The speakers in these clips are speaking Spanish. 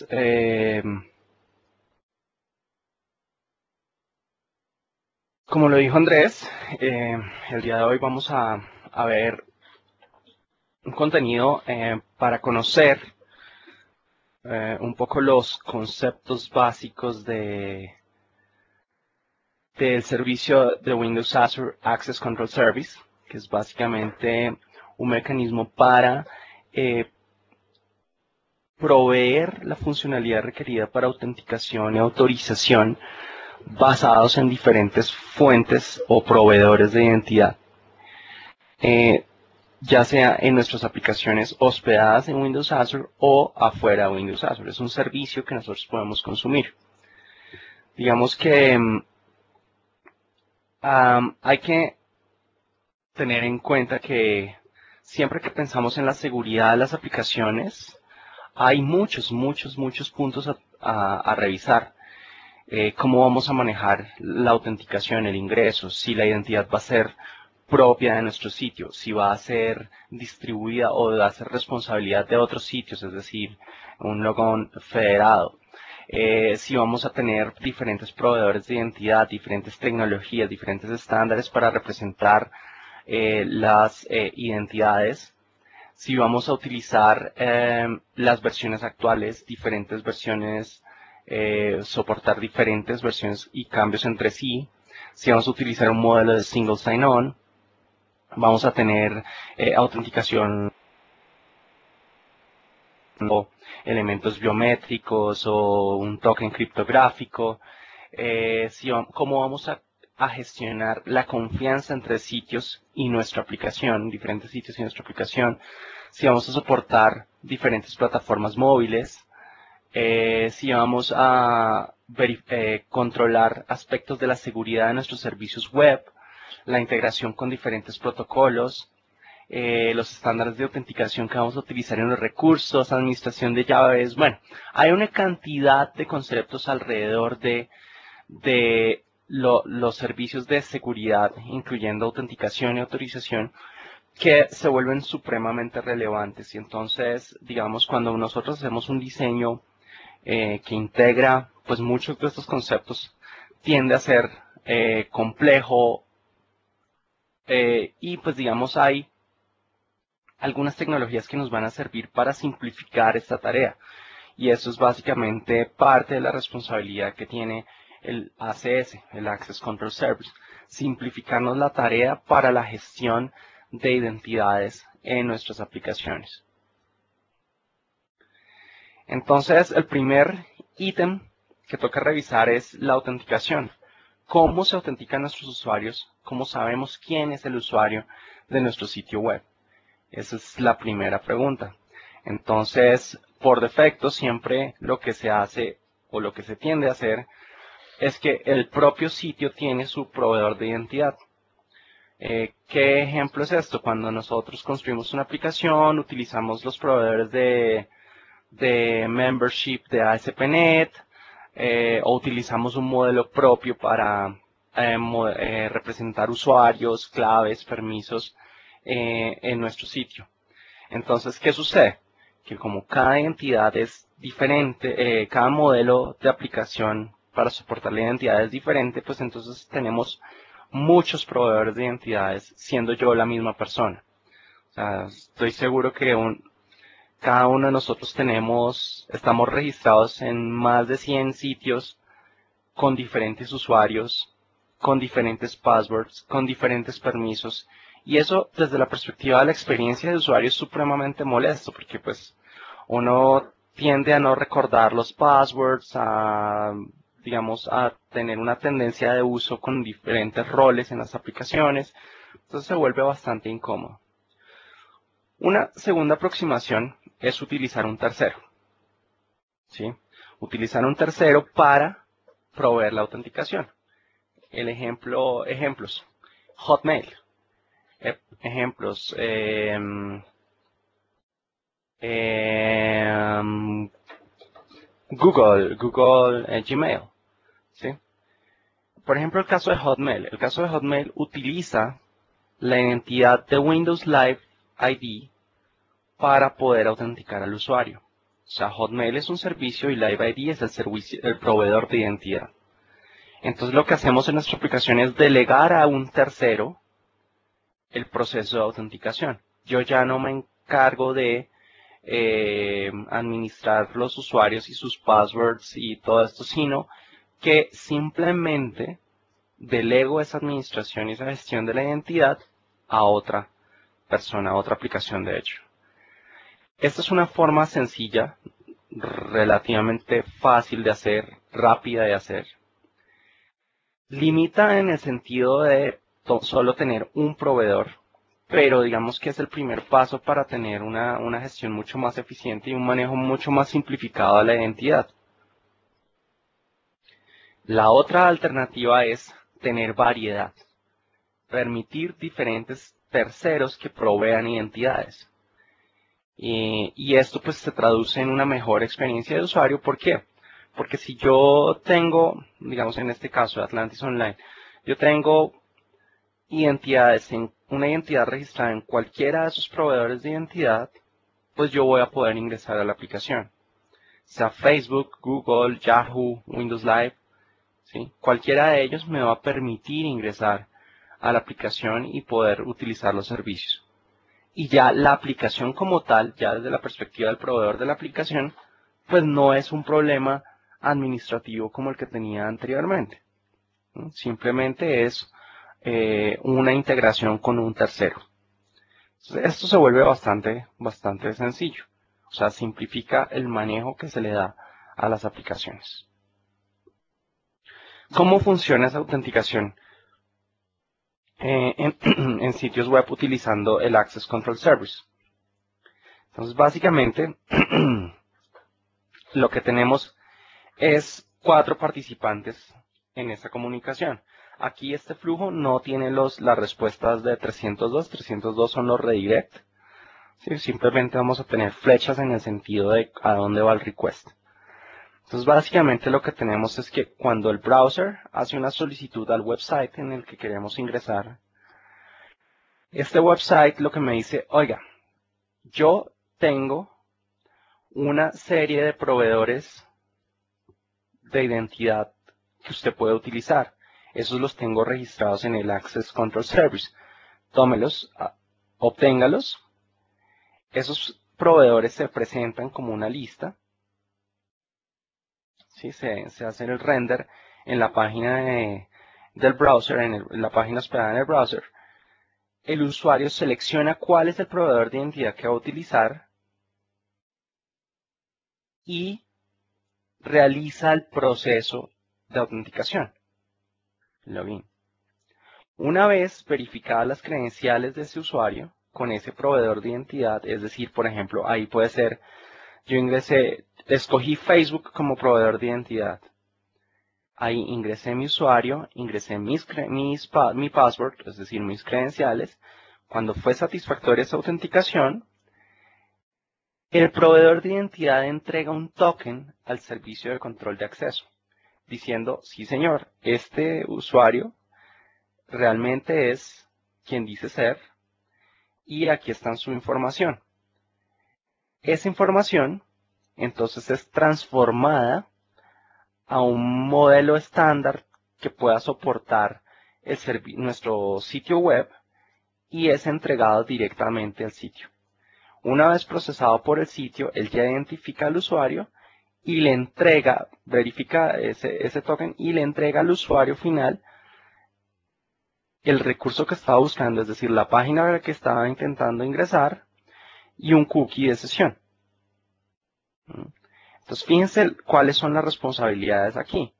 Entonces, como lo dijo Andrés, el día de hoy vamos a ver un contenido para conocer un poco los conceptos básicos del servicio de Windows Azure Access Control Service, que es básicamente un mecanismo para proveer la funcionalidad requerida para autenticación y autorización basados en diferentes fuentes o proveedores de identidad, ya sea en nuestras aplicaciones hospedadas en Windows Azure o afuera de Windows Azure. Es un servicio que nosotros podemos consumir. Digamos que hay que tener en cuenta que siempre que pensamos en la seguridad de las aplicaciones, hay muchos puntos a revisar. Cómo vamos a manejar la autenticación, el ingreso, si la identidad va a ser propia de nuestro sitio, si va a ser distribuida o va a ser responsabilidad de otros sitios, es decir, un logón federado. Si vamos a tener diferentes proveedores de identidad, diferentes tecnologías, diferentes estándares para representar las identidades. Si vamos a utilizar las versiones actuales, diferentes versiones, soportar diferentes versiones y cambios entre sí. Si vamos a utilizar un modelo de single sign-on, vamos a tener autenticación o elementos biométricos o un token criptográfico. Cómo vamos a gestionar la confianza entre sitios y nuestra aplicación, diferentes sitios y nuestra aplicación. Si vamos a soportar diferentes plataformas móviles. Si vamos a controlar aspectos de la seguridad de nuestros servicios web, la integración con diferentes protocolos, los estándares de autenticación que vamos a utilizar en los recursos, administración de llaves. Bueno, hay una cantidad de conceptos alrededor de los servicios de seguridad, incluyendo autenticación y autorización, que se vuelven supremamente relevantes. Y entonces, digamos, cuando nosotros hacemos un diseño que integra pues muchos de estos conceptos, tiende a ser complejo y pues digamos hay algunas tecnologías que nos van a servir para simplificar esta tarea, y eso es básicamente parte de la responsabilidad que tiene el ACS, el Access Control Service, simplificarnos la tarea para la gestión de identidades en nuestras aplicaciones. Entonces, el primer ítem que toca revisar es la autenticación. ¿Cómo se autentican nuestros usuarios? ¿Cómo sabemos quién es el usuario de nuestro sitio web? Esa es la primera pregunta. Entonces, por defecto, siempre lo que se hace o lo que se tiende a hacer es que el propio sitio tiene su proveedor de identidad. ¿Qué ejemplo es esto? Cuando nosotros construimos una aplicación, utilizamos los proveedores de membership de ASP.NET, o utilizamos un modelo propio para representar usuarios, claves, permisos en nuestro sitio. Entonces, ¿qué sucede? Que como cada identidad es diferente, cada modelo de aplicación para soportar la identidad es diferente, pues entonces tenemos muchos proveedores de identidades, siendo yo la misma persona. O sea, estoy seguro que cada uno de nosotros estamos registrados en más de 100 sitios con diferentes usuarios, con diferentes passwords, con diferentes permisos. Y eso, desde la perspectiva de la experiencia de usuario, es supremamente molesto, porque pues uno tiende a no recordar los passwords, digamos, a tener una tendencia de uso con diferentes roles en las aplicaciones. Entonces se vuelve bastante incómodo. Una segunda aproximación es utilizar un tercero, ¿sí? Utilizar un tercero para proveer la autenticación. Ejemplos, Hotmail. Ejemplos, Google Gmail, ¿sí? Por ejemplo, el caso de Hotmail. El caso de Hotmail utiliza la identidad de Windows Live ID para poder autenticar al usuario, sea, Hotmail es un servicio y Live ID es el proveedor de identidad. Entonces lo que hacemos en nuestra aplicación es delegar a un tercero el proceso de autenticación. Yo ya no me encargo de administrar los usuarios y sus passwords y todo esto, sino que simplemente delego esa administración y esa gestión de la identidad a otra persona, a otra aplicación de hecho. Esta es una forma sencilla, relativamente fácil de hacer, rápida de hacer. Limita en el sentido de solo tener un proveedor, pero digamos que es el primer paso para tener una gestión mucho más eficiente y un manejo mucho más simplificado de la identidad. La otra alternativa es tener variedad, permitir diferentes terceros que provean identidades. Y esto pues se traduce en una mejor experiencia de usuario. ¿Por qué? Porque si yo tengo, digamos en este caso de Atlantis Online, yo tengo identidades en una identidad registrada en cualquiera de sus proveedores de identidad, pues yo voy a poder ingresar a la aplicación. Sea Facebook, Google, Yahoo, Windows Live, ¿sí? Cualquiera de ellos me va a permitir ingresar a la aplicación y poder utilizar los servicios. Y ya la aplicación como tal, ya desde la perspectiva del proveedor de la aplicación, pues no es un problema administrativo como el que tenía anteriormente. Simplemente es una integración con un tercero. Entonces, esto se vuelve bastante sencillo. O sea, simplifica el manejo que se le da a las aplicaciones. ¿Cómo funciona esa autenticación en sitios web utilizando el Access Control Service? Entonces, básicamente, lo que tenemos es 4 participantes en esta comunicación. Aquí este flujo no tiene las respuestas de 302. 302 son los redirect. ¿Sí? Simplemente vamos a tener flechas en el sentido de a dónde va el request. Entonces, básicamente lo que tenemos es que cuando el browser hace una solicitud al website en el que queremos ingresar, este website lo que me dice, oiga, yo tengo una serie de proveedores de identidad que usted puede utilizar. Esos los tengo registrados en el Access Control Service. Tómelos, obténgalos. Esos proveedores se presentan como una lista. ¿Sí? Se hace el render en la página del browser, en la página hospedada en el browser. El usuario selecciona cuál es el proveedor de identidad que va a utilizar y realiza el proceso de autenticación. Login. Una vez verificadas las credenciales de ese usuario con ese proveedor de identidad, es decir, por ejemplo, ahí puede ser, yo escogí Facebook como proveedor de identidad. Ahí ingresé mi usuario, ingresé mi password, es decir, mis credenciales. Cuando fue satisfactoria esa autenticación, el proveedor de identidad entrega un token al servicio de control de acceso, diciendo, sí señor, este usuario realmente es quien dice ser y aquí está su información. Esa información entonces es transformada a un modelo estándar que pueda soportar nuestro sitio web y es entregado directamente al sitio. Una vez procesado por el sitio, él ya identifica al usuario y le entrega, verifica ese token y le entrega al usuario final el recurso que estaba buscando, es decir, la página a la que estaba intentando ingresar y un cookie de sesión. Entonces, fíjense cuáles son las responsabilidades aquí.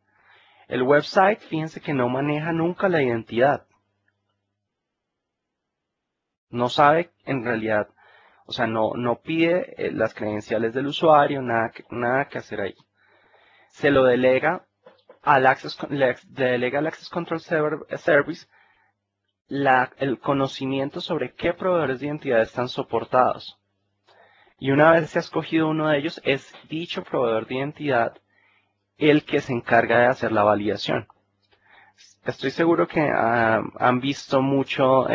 El website, fíjense que no maneja nunca la identidad. No sabe en realidad, o sea, no pide las credenciales del usuario, nada que hacer ahí. Se lo delega al Access Control Service el conocimiento sobre qué proveedores de identidad están soportados. Y una vez se ha escogido uno de ellos, es dicho proveedor de identidad el que se encarga de hacer la validación. Estoy seguro que han visto mucho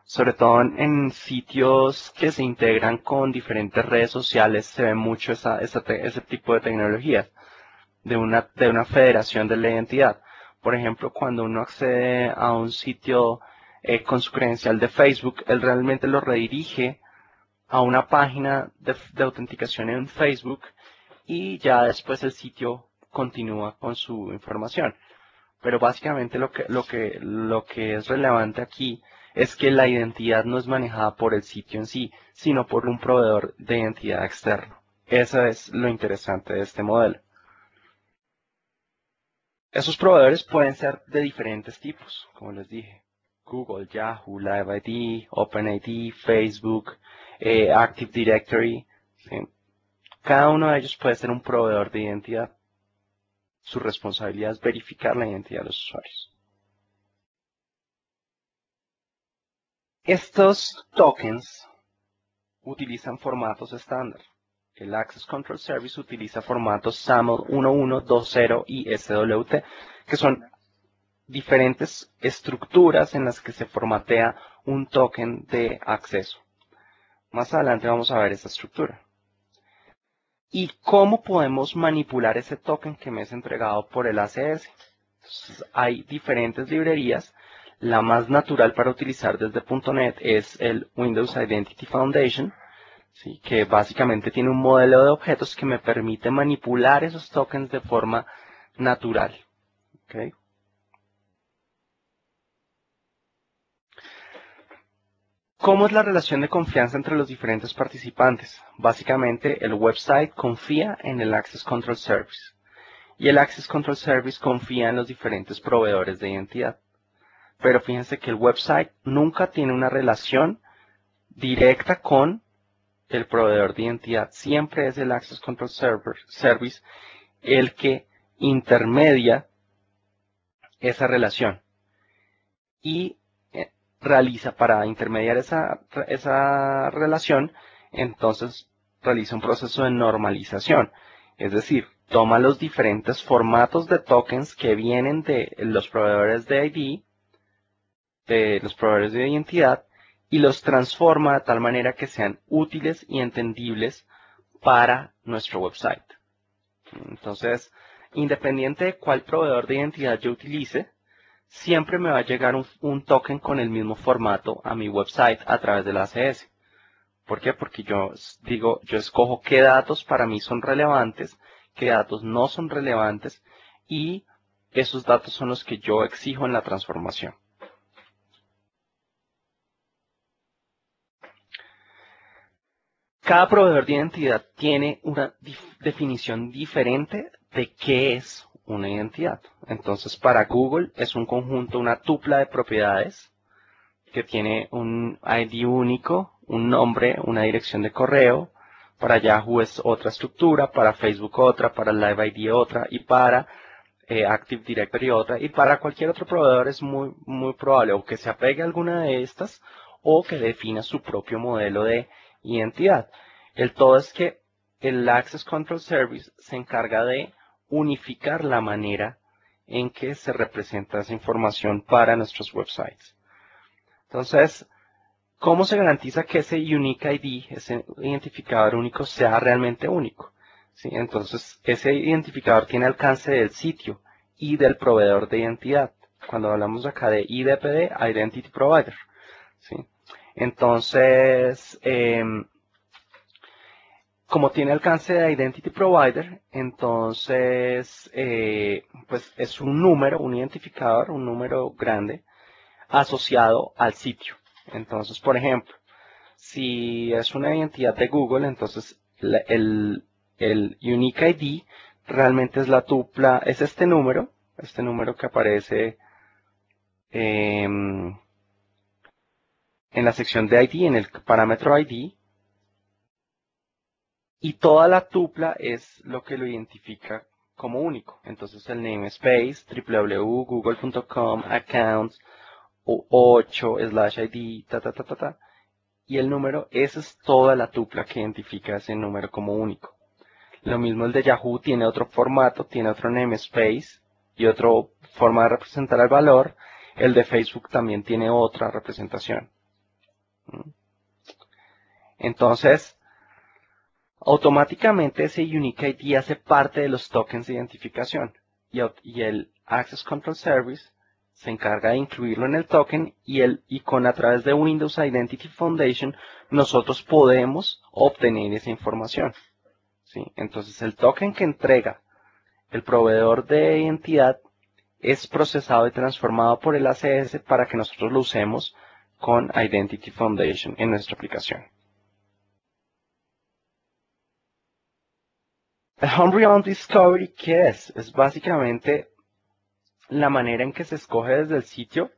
Sobre todo en sitios que se integran con diferentes redes sociales se ve mucho ese tipo de tecnologías, de una federación de la identidad. Por ejemplo, cuando uno accede a un sitio con su credencial de Facebook, él realmente lo redirige a una página de autenticación en Facebook y ya después el sitio continúa con su información. Pero básicamente lo que es relevante aquí es que la identidad no es manejada por el sitio en sí, sino por un proveedor de identidad externo. Eso es lo interesante de este modelo. Esos proveedores pueden ser de diferentes tipos, como les dije. Google, Yahoo, LiveID, OpenID, Facebook, Active Directory. ¿Sí? Cada uno de ellos puede ser un proveedor de identidad. Su responsabilidad es verificar la identidad de los usuarios. Estos tokens utilizan formatos estándar. El Access Control Service utiliza formatos SAML 1120 y SWT, que son diferentes estructuras en las que se formatea un token de acceso. Más adelante vamos a ver esta estructura. ¿Y cómo podemos manipular ese token que me es entregado por el ACS? Entonces, hay diferentes librerías. La más natural para utilizar desde .NET es el Windows Identity Foundation, ¿sí? Que básicamente tiene un modelo de objetos que me permite manipular esos tokens de forma natural. ¿Okay? ¿Cómo es la relación de confianza entre los diferentes participantes? Básicamente, el website confía en el Access Control Service y el Access Control Service confía en los diferentes proveedores de identidad. Pero fíjense que el website nunca tiene una relación directa con el proveedor de identidad. Siempre es el Access Control Service el que intermedia esa relación y realiza para intermediar esa relación, entonces realiza un proceso de normalización. Es decir, toma los diferentes formatos de tokens que vienen de los proveedores de ID, de los proveedores de identidad, y los transforma de tal manera que sean útiles y entendibles para nuestro website. Entonces, independiente de cuál proveedor de identidad yo utilice, siempre me va a llegar un token con el mismo formato a mi website a través del ACS. ¿Por qué? Porque yo escojo qué datos para mí son relevantes, qué datos no son relevantes, y esos datos son los que yo exijo en la transformación. Cada proveedor de identidad tiene una definición diferente de qué es una identidad. Entonces, para Google es un conjunto, una tupla de propiedades que tiene un ID único, un nombre, una dirección de correo. Para Yahoo es otra estructura, para Facebook otra, para LiveID otra y para Active Directory otra. Y para cualquier otro proveedor es muy probable o que se apegue a alguna de estas o que defina su propio modelo de identidad. El todo es que el Access Control Service se encarga de unificar la manera en que se representa esa información para nuestros websites. Entonces, ¿cómo se garantiza que ese Unique ID, ese identificador único, sea realmente único? ¿Sí? Entonces, ese identificador tiene alcance del sitio y del proveedor de identidad. Cuando hablamos acá de IDPD, Identity Provider. ¿Sí? Entonces, como tiene alcance de Identity Provider, entonces, pues es un número, un identificador, un número grande, asociado al sitio. Entonces, por ejemplo, si es una identidad de Google, entonces el Unique ID realmente es la tupla, es este número que aparece en la sección de ID, en el parámetro ID, y toda la tupla es lo que lo identifica como único. Entonces el namespace, www.google.com, accounts, 8/ID, y el número, esa es toda la tupla que identifica ese número como único. Lo mismo el de Yahoo tiene otro formato, tiene otro namespace y otra forma de representar el valor. El de Facebook también tiene otra representación. Entonces, automáticamente ese Unique ID hace parte de los tokens de identificación y el Access Control Service se encarga de incluirlo en el token y a través de Windows Identity Foundation nosotros podemos obtener esa información. ¿Sí? Entonces el token que entrega el proveedor de identidad es procesado y transformado por el ACS para que nosotros lo usemos con Identity Foundation en nuestra aplicación. El Home Realm Discovery, ¿qué es? Es básicamente la manera en que se escoge desde el sitio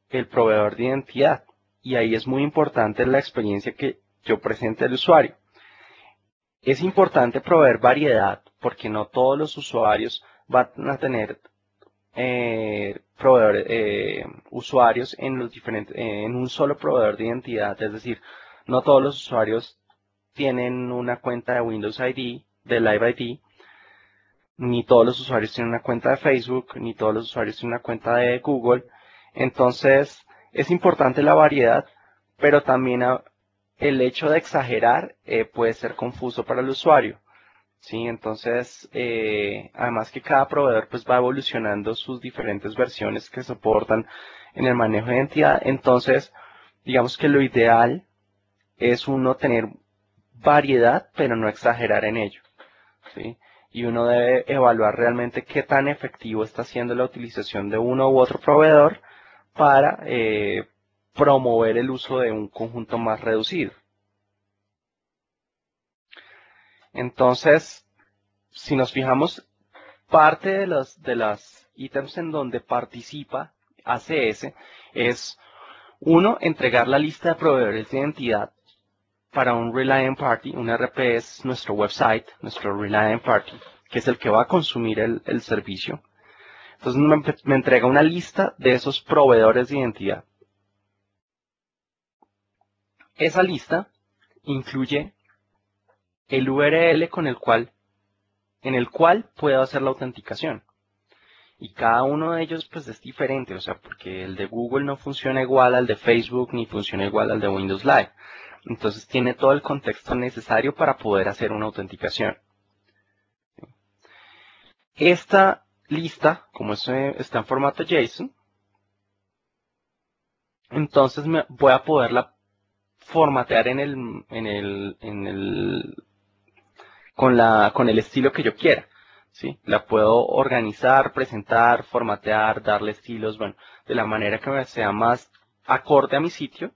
el proveedor de identidad. Y ahí es muy importante la experiencia que yo presente al usuario. Es importante proveer variedad porque no todos los usuarios van a tener usuarios en los diferentes, en un solo proveedor de identidad. Es decir, no todos los usuarios tienen una cuenta de Windows ID, de Live ID, ni todos los usuarios tienen una cuenta de Facebook, ni todos los usuarios tienen una cuenta de Google. Entonces, es importante la variedad, pero también el hecho de exagerar puede ser confuso para el usuario. ¿Sí? Entonces, además que cada proveedor pues va evolucionando sus diferentes versiones que soportan en el manejo de identidad. Entonces, digamos que lo ideal es uno tener variedad, pero no exagerar en ello. ¿Sí? Y uno debe evaluar realmente qué tan efectivo está siendo la utilización de uno u otro proveedor para promover el uso de un conjunto más reducido. Entonces, si nos fijamos, parte de las ítems en donde participa ACS es, uno, entregar la lista de proveedores de identidad para un Reliant Party. Un RP es nuestro website, nuestro Reliant Party, que es el que va a consumir el servicio. Entonces me entrega una lista de esos proveedores de identidad. Esa lista incluye el URL en el cual puedo hacer la autenticación. Y cada uno de ellos pues es diferente, o sea, porque el de Google no funciona igual al de Facebook ni funciona igual al de Windows Live. Entonces tiene todo el contexto necesario para poder hacer una autenticación. Esta lista, como está en formato JSON, entonces voy a poderla formatear con el estilo que yo quiera. ¿Sí? La puedo organizar, presentar, formatear, darle estilos, bueno, de la manera que me sea más acorde a mi sitio,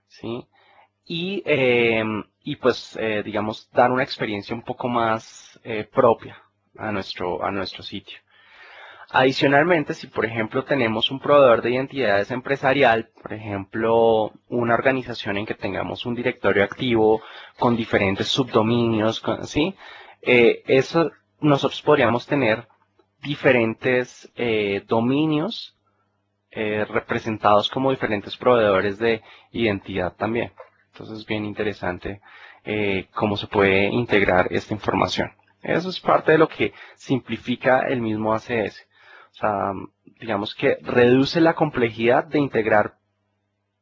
¿sí? Y pues, digamos, dar una experiencia un poco más propia a nuestro sitio. Adicionalmente, si por ejemplo tenemos un proveedor de identidades empresarial, por ejemplo, una organización en que tengamos un directorio activo con diferentes subdominios, ¿sí? Eso nosotros podríamos tener diferentes dominios representados como diferentes proveedores de identidad también. Entonces es bien interesante cómo se puede integrar esta información. Eso es parte de lo que simplifica el mismo ACS. O sea, digamos que reduce la complejidad de integrar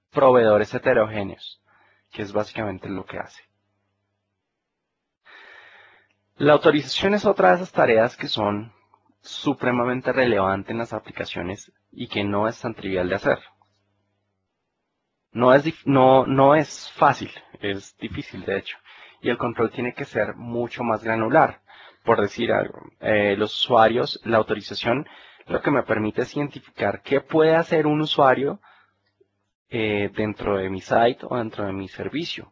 proveedores heterogéneos, que es básicamente lo que hace. La autorización es otra de esas tareas que son supremamente relevantes en las aplicaciones y que no es tan trivial de hacer. No es fácil, es difícil de hecho. Y el control tiene que ser mucho más granular. Por decir algo, los usuarios, la autorización, lo que me permite es identificar qué puede hacer un usuario dentro de mi site o dentro de mi servicio.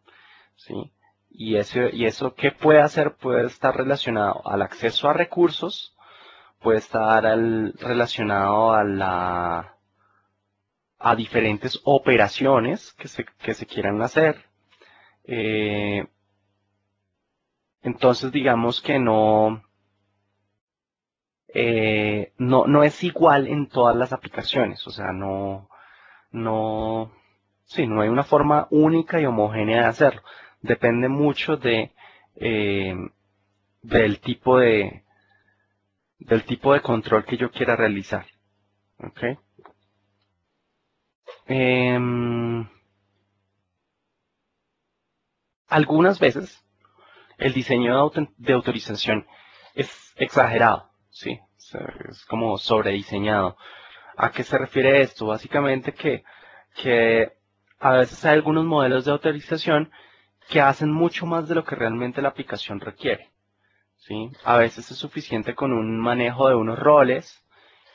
¿Sí? Y eso qué puede hacer puede estar relacionado al acceso a recursos, puede estar relacionado a diferentes operaciones que se quieran hacer. Entonces digamos que no es igual en todas las aplicaciones, o sea, sí, no hay una forma única y homogénea de hacerlo. Depende mucho del tipo de control que yo quiera realizar. ¿Ok? Algunas veces el diseño de autorización es exagerado, ¿sí? Es como sobrediseñado. ¿A qué se refiere esto? Básicamente que a veces hay algunos modelos de autorización que hacen mucho más de lo que realmente la aplicación requiere, ¿sí? A veces es suficiente con un manejo de unos roles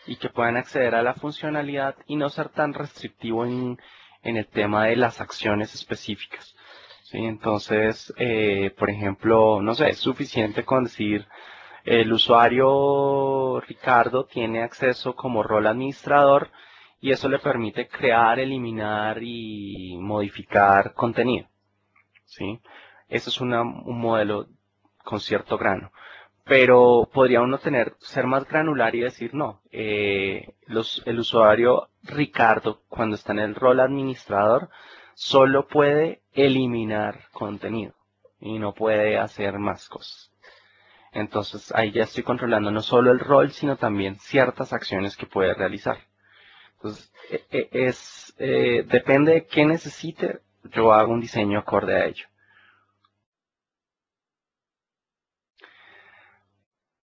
y que puedan acceder a la funcionalidad y no ser tan restrictivo en el tema de las acciones específicas, ¿sí? Entonces, por ejemplo, no sé, es suficiente con decir el usuario Ricardo tiene acceso como rol administrador y eso le permite crear, eliminar y modificar contenido, ¿sí? Eso es un modelo con cierto grano. Pero podría uno ser más granular y decir, no, el usuario Ricardo, cuando está en el rol administrador, solo puede eliminar contenido y no puede hacer más cosas. Entonces ahí ya estoy controlando no solo el rol, sino también ciertas acciones que puede realizar. Entonces, depende de qué necesite, yo hago un diseño acorde a ello.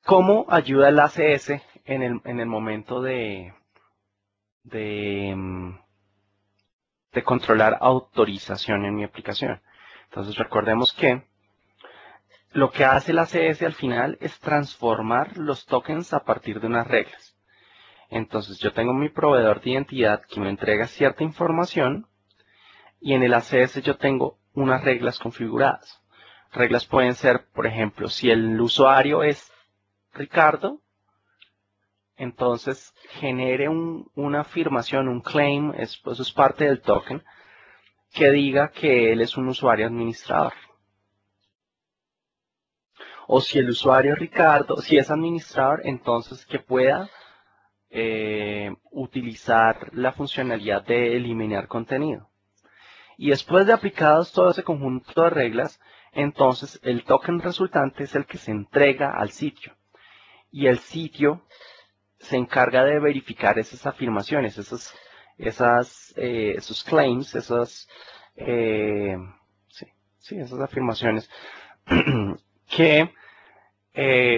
¿Cómo ayuda el ACS en el momento de, mm, de controlar autorización en mi aplicación? Entonces recordemos que lo que hace el ACS al final es transformar los tokens a partir de unas reglas. Entonces yo tengo mi proveedor de identidad que me entrega cierta información y en el ACS yo tengo unas reglas configuradas. Reglas pueden ser, por ejemplo, si el usuario es Ricardo, entonces genere una afirmación, un claim, eso es parte del token, que diga que él es un usuario administrador. O si el usuario es Ricardo, si es administrador, entonces que pueda utilizar la funcionalidad de eliminar contenido. Y después de aplicados todo ese conjunto de reglas, entonces el token resultante es el que se entrega al sitio. Y el sitio se encarga de verificar esas afirmaciones, esos claims, esas afirmaciones que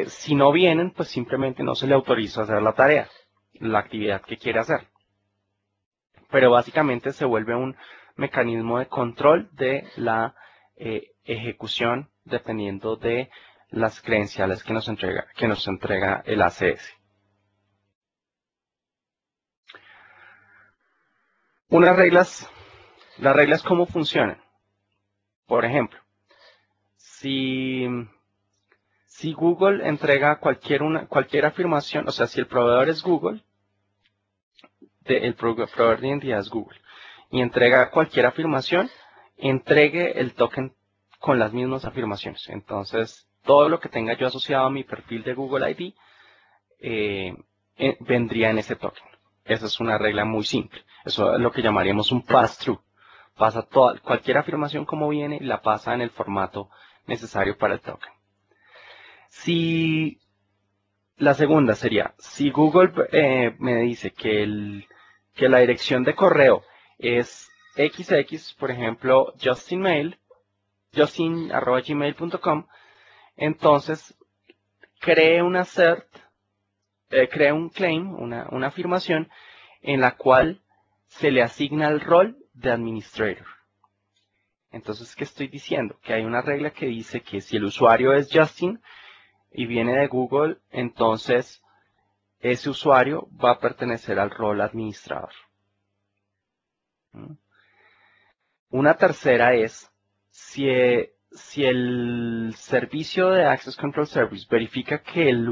si no vienen, pues simplemente no se le autoriza hacer la tarea, la actividad que quiere hacer. Pero básicamente se vuelve un mecanismo de control de la ejecución dependiendo de las credenciales que nos entrega el ACS. Las reglas cómo funcionan. Por ejemplo, si Google entrega cualquier afirmación, o sea, si el proveedor es Google, el proveedor de identidad es Google, y entrega cualquier afirmación, entregue el token con las mismas afirmaciones. Entonces, todo lo que tenga yo asociado a mi perfil de Google ID vendría en ese token. Esa es una regla muy simple. Eso es lo que llamaríamos un pass-through. Pasa cualquier afirmación como viene y la pasa en el formato necesario para el token. Si la segunda sería, si Google me dice que la dirección de correo es XX, por ejemplo, justin@gmail.com, entonces cree un claim, una afirmación en la cual se le asigna el rol de administrator. Entonces, ¿qué estoy diciendo? Que hay una regla que dice que si el usuario es Justin y viene de Google, entonces ese usuario va a pertenecer al rol administrador. Una tercera es si el servicio de Access Control Service verifica que el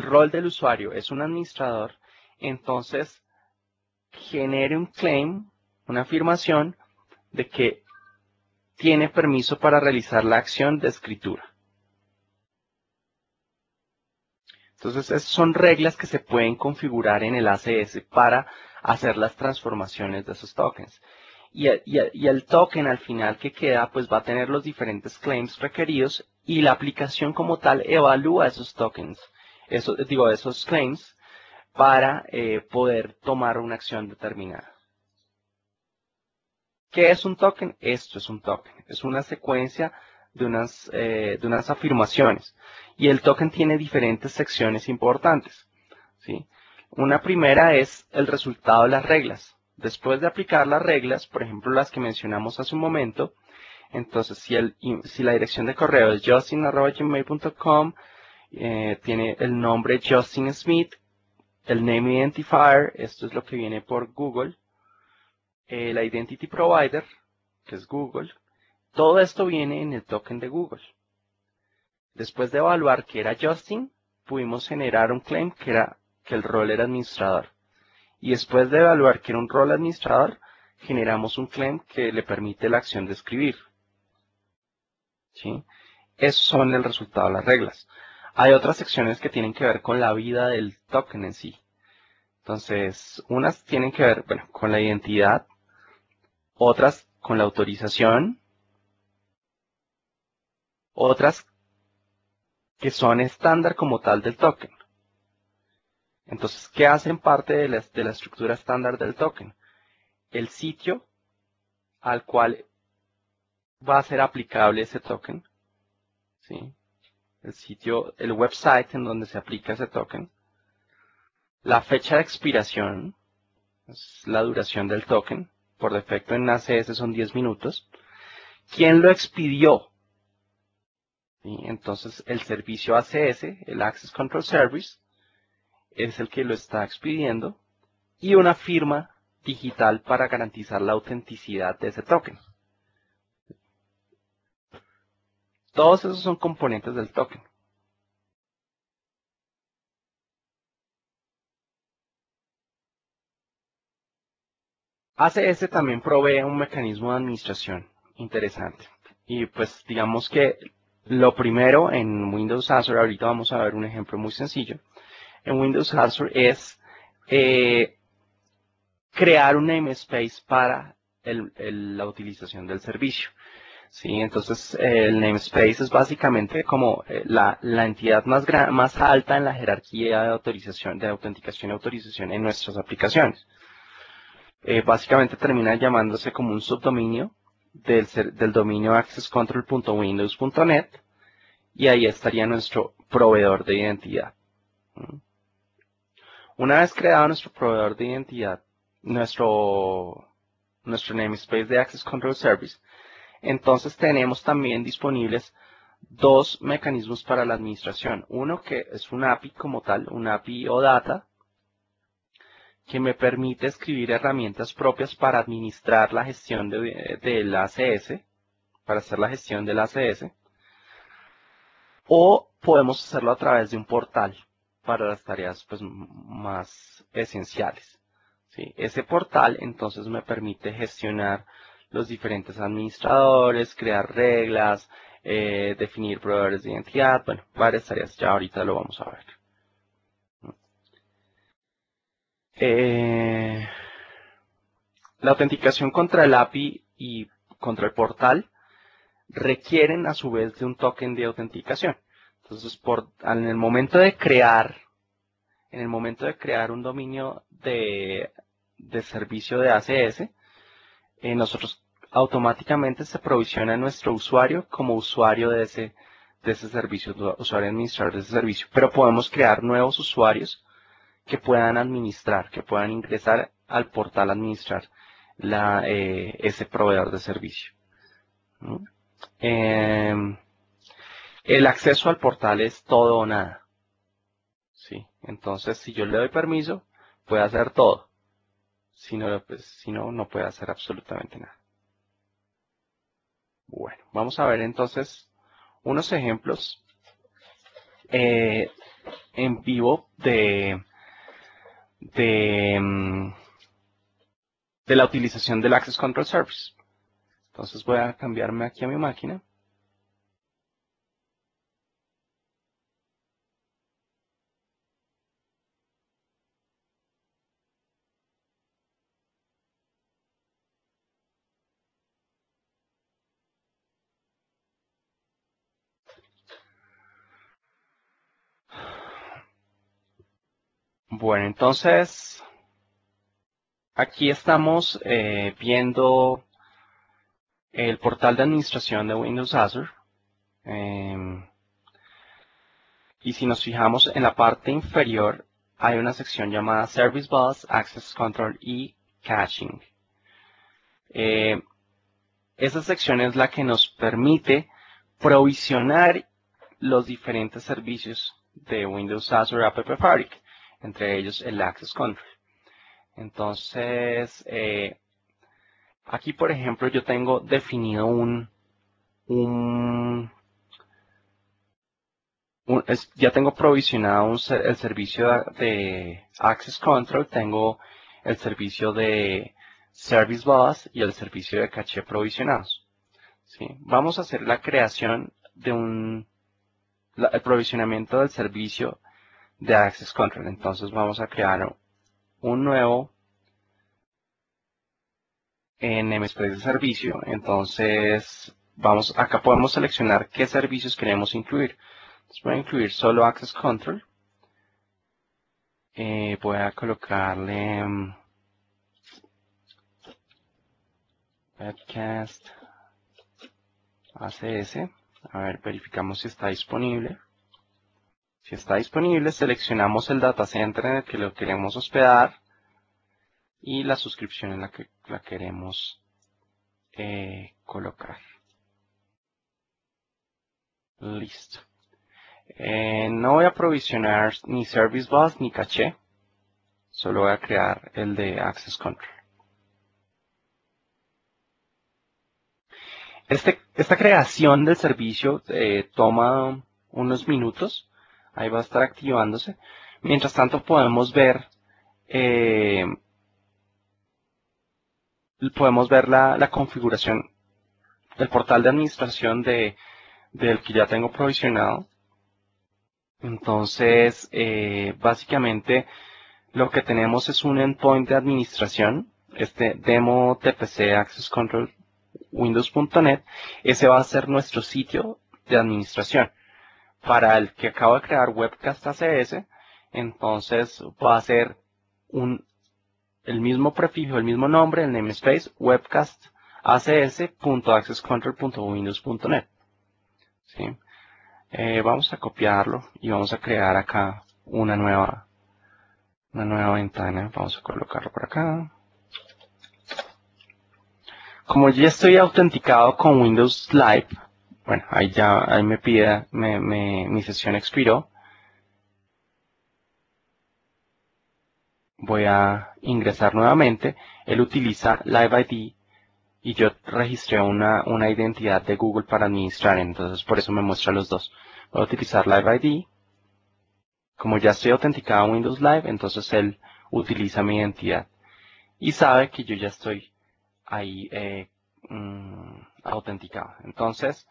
rol del usuario es un administrador, entonces genere un claim, una afirmación de que tiene permiso para realizar la acción de escritura. Entonces, esas son reglas que se pueden configurar en el ACS para hacer las transformaciones de esos tokens. Y el token al final que queda, pues va a tener los diferentes claims requeridos y la aplicación como tal evalúa esos tokens, esos claims para poder tomar una acción determinada. ¿Qué es un token? Esto es un token. Es una secuencia de unas afirmaciones. Y el token tiene diferentes secciones importantes, ¿sí? Una primera es el resultado de las reglas. Después de aplicar las reglas, por ejemplo, las que mencionamos hace un momento, entonces si la dirección de correo es justin@gmail.com, tiene el nombre Justin Smith, el name identifier, esto es lo que viene por Google, la identity provider, que es Google, todo esto viene en el token de Google. Después de evaluar que era Justin, pudimos generar un claim que el rol era administrador. Y después de evaluar que era un rol administrador, generamos un claim que le permite la acción de escribir, ¿sí? Esos son el resultado de las reglas. Hay otras secciones que tienen que ver con la vida del token en sí. Entonces, unas tienen que ver, bueno, con la identidad, otras con la autorización, otras que son estándar como tal del token. Entonces, ¿qué hacen parte de la estructura estándar del token? El sitio al cual va a ser aplicable ese token, ¿sí? El website en donde se aplica ese token, la fecha de expiración, es la duración del token, por defecto en ACS son 10 minutos, quién lo expidió, ¿sí? Entonces el servicio ACS, el Access Control Service, es el que lo está expidiendo, y una firma digital para garantizar la autenticidad de ese token. Todos esos son componentes del token. ACS también provee un mecanismo de administración interesante. Y pues digamos que lo primero en Windows Azure, ahorita vamos a ver un ejemplo muy sencillo. En Windows Azure es crear un namespace para la utilización del servicio. ¿Sí? Entonces el namespace es básicamente como la entidad más alta en la jerarquía de autorización, de autenticación y autorización en nuestras aplicaciones. Básicamente termina llamándose como un subdominio del dominio accesscontrol.windows.net y ahí estaría nuestro proveedor de identidad. Una vez creado nuestro proveedor de identidad, nuestro namespace de Access Control Service, entonces tenemos también disponibles dos mecanismos para la administración. Uno que es un API como tal, un API o data, que me permite escribir herramientas propias para administrar la gestión del ACS, para hacer la gestión del ACS, o podemos hacerlo a través de un portal para las tareas pues, más esenciales. ¿Sí? Ese portal entonces me permite gestionar los diferentes administradores, crear reglas, definir proveedores de identidad, bueno, varias tareas, ya ahorita lo vamos a ver. La autenticación contra el API y contra el portal requieren a su vez de un token de autenticación. Entonces, en el momento de crear un dominio de servicio de ACS, nosotros automáticamente se provisiona nuestro usuario como usuario de ese servicio, usuario administrador de ese servicio. Pero podemos crear nuevos usuarios que puedan administrar, que puedan ingresar al portal a administrar ese proveedor de servicio. ¿No? El acceso al portal es todo o nada. ¿Sí? Entonces, si yo le doy permiso, puede hacer todo. Si no, pues, no puede hacer absolutamente nada. Bueno, vamos a ver entonces unos ejemplos en vivo de la utilización del Access Control Service. Entonces voy a cambiarme aquí a mi máquina. Bueno, entonces aquí estamos viendo el portal de administración de Windows Azure. Y si nos fijamos en la parte inferior, hay una sección llamada Service Bus, Access Control y Caching. Esa sección es la que nos permite provisionar los diferentes servicios de Windows Azure App Fabric, entre ellos el Access Control. Entonces, aquí por ejemplo yo tengo definido ya tengo provisionado el servicio de Access Control, tengo el servicio de Service Bus y el servicio de caché provisionados. ¿Sí? Vamos a hacer la creación de el provisionamiento del servicio de Access Control. Entonces vamos a crear un nuevo namespace de servicio. Entonces acá podemos seleccionar qué servicios queremos incluir. Entonces voy a incluir solo Access Control. Voy a colocarle Webcast ACS. A ver, verificamos si está disponible. Si está disponible, seleccionamos el data center en el que lo queremos hospedar y la suscripción en la que la queremos colocar. Listo. No voy a provisionar ni Service Bus ni caché. Solo voy a crear el de Access Control. Esta creación del servicio toma unos minutos. Ahí va a estar activándose. Mientras tanto podemos ver la configuración del portal de administración del que ya tengo provisionado. Entonces, básicamente lo que tenemos es un endpoint de administración, este demo TPC Access Control Windows.net. Ese va a ser nuestro sitio de administración. Para el que acabo de crear Webcast ACS, entonces va a ser el mismo prefijo, el mismo nombre, el namespace, webcast acs.accesscontrol.windows.net. ¿Sí? Vamos a copiarlo y vamos a crear acá una nueva ventana. Vamos a colocarlo por acá. Como ya estoy autenticado con Windows Live, bueno, ahí me pide, mi sesión expiró. Voy a ingresar nuevamente. Él utiliza Live ID y yo registré una identidad de Google para administrar, entonces por eso me muestra los dos. Voy a utilizar Live ID. Como ya estoy autenticado en Windows Live, entonces él utiliza mi identidad y sabe que yo ya estoy ahí autenticado. Entonces,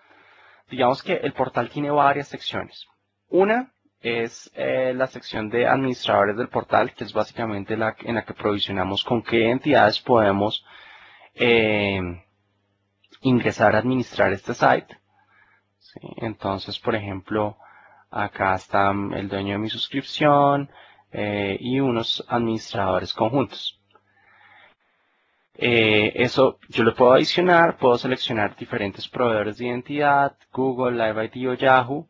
digamos que el portal tiene varias secciones. Una es la sección de administradores del portal, que es básicamente en la que provisionamos con qué entidades podemos ingresar a administrar este site. ¿Sí? Entonces, por ejemplo, acá está el dueño de mi suscripción y unos administradores conjuntos. Eso yo lo puedo adicionar, puedo seleccionar diferentes proveedores de identidad, Google, Live ID o Yahoo,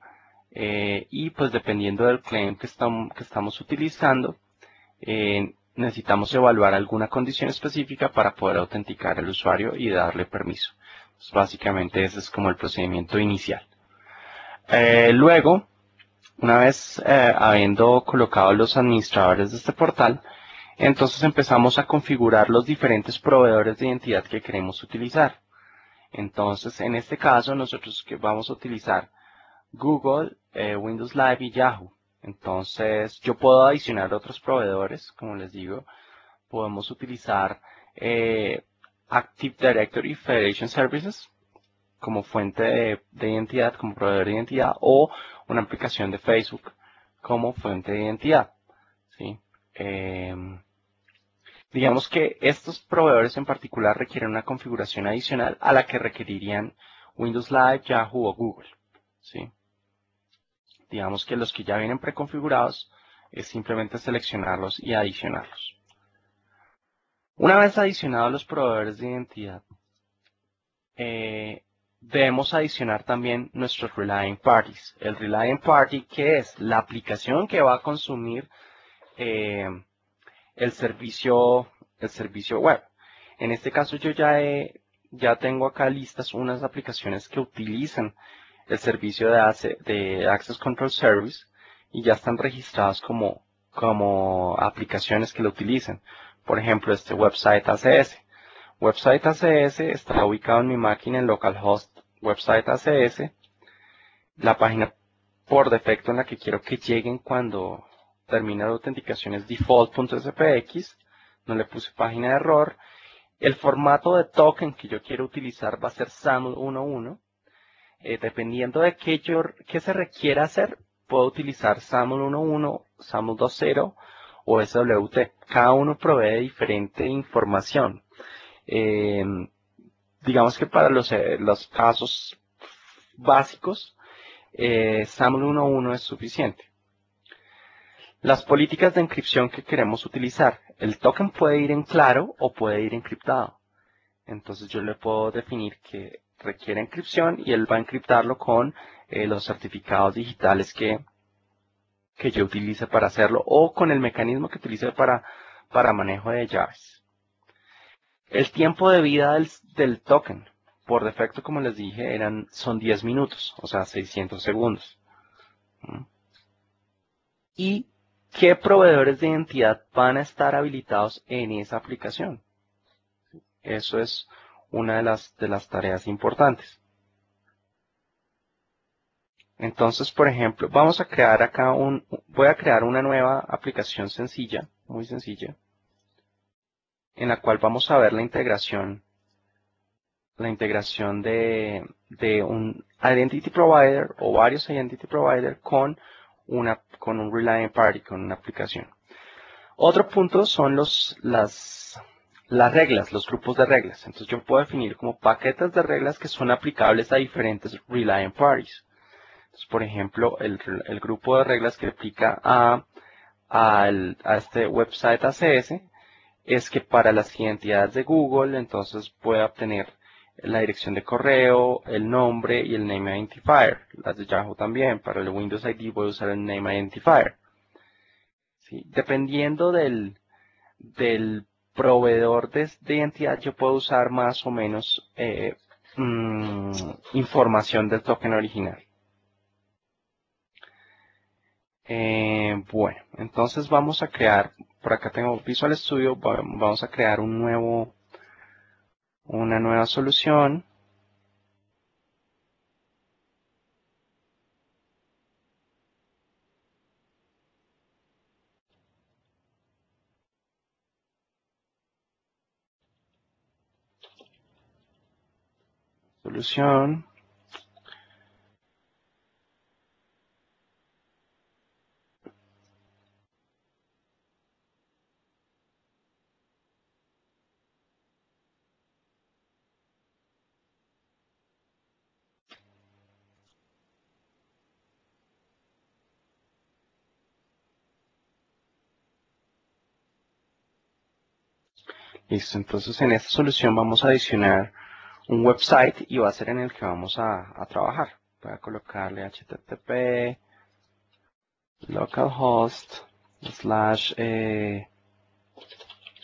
y pues dependiendo del claim que estamos utilizando, necesitamos evaluar alguna condición específica para poder autenticar al usuario y darle permiso. Pues básicamente ese es como el procedimiento inicial. Luego, una vez habiendo colocado los administradores de este portal, entonces empezamos a configurar los diferentes proveedores de identidad que queremos utilizar. Entonces, en este caso, nosotros vamos a utilizar Google, Windows Live y Yahoo. Entonces, yo puedo adicionar otros proveedores, como les digo. Podemos utilizar Active Directory Federation Services como fuente de identidad, como proveedor de identidad, o una aplicación de Facebook como fuente de identidad. ¿Sí? Digamos que estos proveedores en particular requieren una configuración adicional a la que requerirían Windows Live, Yahoo o Google. ¿Sí? Digamos que los que ya vienen preconfigurados es simplemente seleccionarlos y adicionarlos. Una vez adicionados los proveedores de identidad, debemos adicionar también nuestros Relying Parties. El Relying Party, que es la aplicación que va a consumir el servicio web. En este caso yo ya tengo acá listas unas aplicaciones que utilizan el servicio de Access Control Service y ya están registradas como aplicaciones que lo utilizan. Por ejemplo, este website ACS. Website ACS está ubicado en mi máquina en localhost website ACS. La página por defecto en la que quiero que lleguen cuando termine la autenticación es default.spx. No le puse página de error. El formato de token que yo quiero utilizar va a ser SAML 1.1. Dependiendo de qué se requiera hacer, puedo utilizar SAML 1.1, SAML 2.0 o SWT. Cada uno provee diferente información. Digamos que para los casos básicos, SAML 1.1 es suficiente. Las políticas de encripción que queremos utilizar. El token puede ir en claro o puede ir encriptado. Entonces yo le puedo definir que requiere encripción y él va a encriptarlo con los certificados digitales que yo utilice para hacerlo o con el mecanismo que utilice para manejo de llaves. El tiempo de vida del token, por defecto, como les dije, son 10 minutos, o sea, 600 segundos. ¿Y qué proveedores de identidad van a estar habilitados en esa aplicación? Eso es una de las tareas importantes. Entonces, por ejemplo, vamos a crear acá voy a crear una nueva aplicación sencilla, muy sencilla, en la cual vamos a ver la integración de un Identity Provider o varios Identity Provider con un Relying Party, con una aplicación. Otro punto son las reglas, los grupos de reglas. Entonces yo puedo definir como paquetes de reglas que son aplicables a diferentes Relying Parties. Entonces, por ejemplo, el grupo de reglas que aplica a este website ACS es que para las identidades de Google, entonces puede obtener la dirección de correo, el nombre y el name identifier. Las de Yahoo también. Para el Windows ID voy a usar el name identifier. ¿Sí? Dependiendo del proveedor de identidad, yo puedo usar más o menos información del token original. Bueno, entonces vamos a crear, por acá tengo Visual Studio, vamos a crear una nueva solución. Solución. Listo, entonces en esta solución vamos a adicionar un website y va a ser en el que vamos a trabajar. Voy a colocarle http localhost /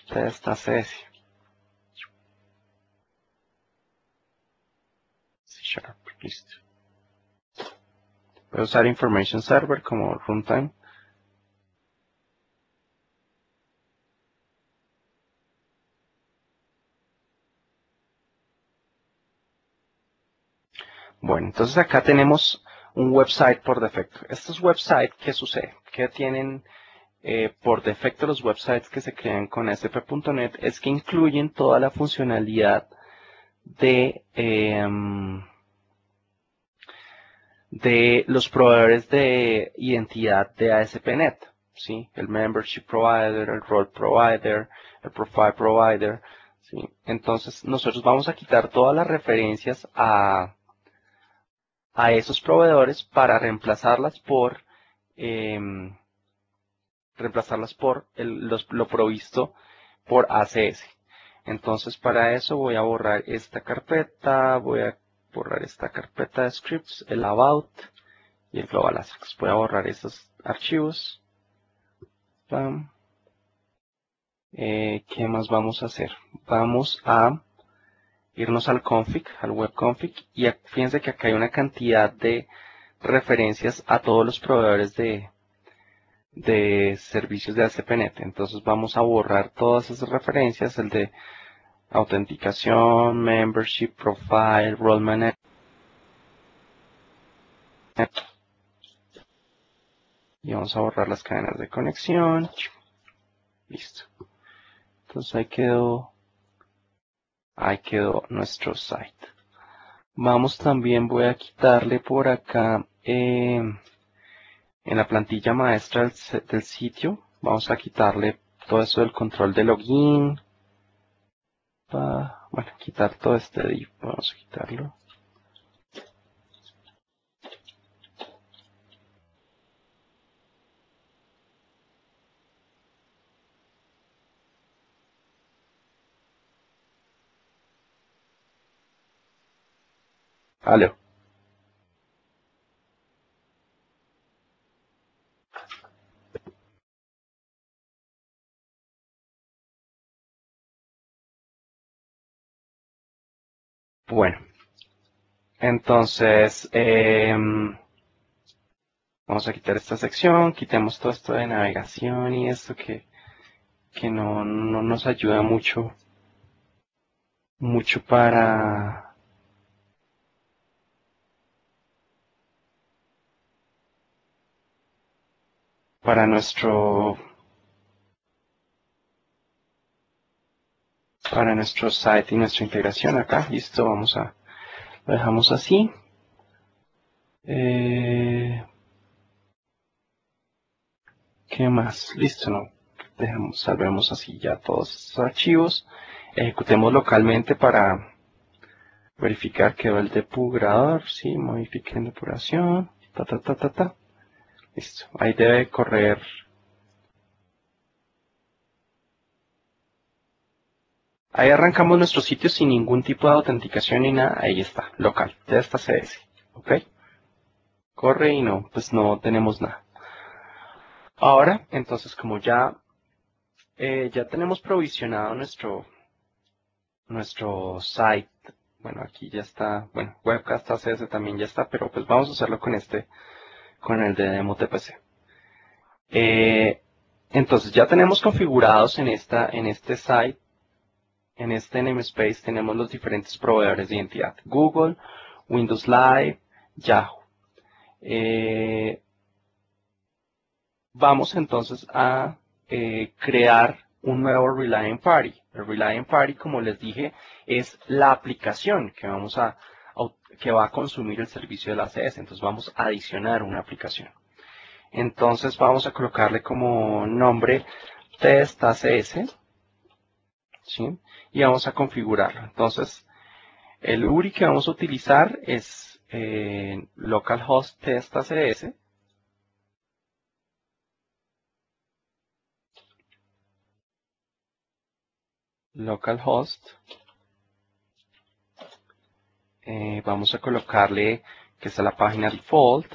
testaccess. C#, listo. Voy a usar Information Server como runtime. Bueno, entonces acá tenemos un website por defecto. Estos websites, ¿qué sucede? ¿Qué tienen por defecto los websites que se crean con ASP.NET? Es que incluyen toda la funcionalidad de los proveedores de identidad de ASP.NET, ¿sí? El Membership Provider, el Role Provider, el Profile Provider, ¿sí? Entonces nosotros vamos a quitar todas las referencias a esos proveedores para reemplazarlas por lo provisto por ACS. Entonces para eso voy a borrar esta carpeta, voy a borrar esta carpeta de scripts, el about y el global assets. Voy a borrar estos archivos. Pam. ¿Qué más vamos a hacer? Vamos a irnos al config, al web config, y fíjense que acá hay una cantidad de referencias a todos los proveedores de servicios de ASP.NET. Entonces vamos a borrar todas esas referencias, el de autenticación, membership, profile, role manager. Y vamos a borrar las cadenas de conexión. Listo. Entonces ahí quedó nuestro site. Vamos también, voy a quitarle por acá en la plantilla maestra del sitio, vamos a quitarle todo eso del control de login. Bueno, quitar todo este div, vamos a quitarlo. Aló. Bueno, entonces vamos a quitar esta sección, quitemos todo esto de navegación y esto que no nos ayuda mucho para nuestro site y nuestra integración acá. Listo, lo dejamos así. ¿Qué más? Listo, no. Salvemos así ya todos estos archivos. Ejecutemos localmente para verificar que va el depurador. Sí, modifique en depuración. Listo. Ahí debe correr. Ahí arrancamos nuestro sitio sin ningún tipo de autenticación ni nada. Ahí está, local, de esta CS. ¿Ok? Corre y no, pues no tenemos nada. Ahora, entonces, como ya tenemos provisionado nuestro site, bueno, aquí ya está, bueno, Webcast ACS también ya está, pero pues vamos a hacerlo con el de Demo TPC. Entonces ya tenemos configurados en este site, en este namespace tenemos los diferentes proveedores de identidad, Google, Windows Live, Yahoo. Vamos entonces a crear un nuevo Reliant Party. El Reliant Party, como les dije, es la aplicación que va a consumir el servicio de la ACS. Entonces vamos a adicionar una aplicación. Entonces vamos a colocarle como nombre test ACS, ¿sí? Y vamos a configurarlo. Entonces el URI que vamos a utilizar es localhost test ACS. Localhost. Vamos a colocarle que está la página default.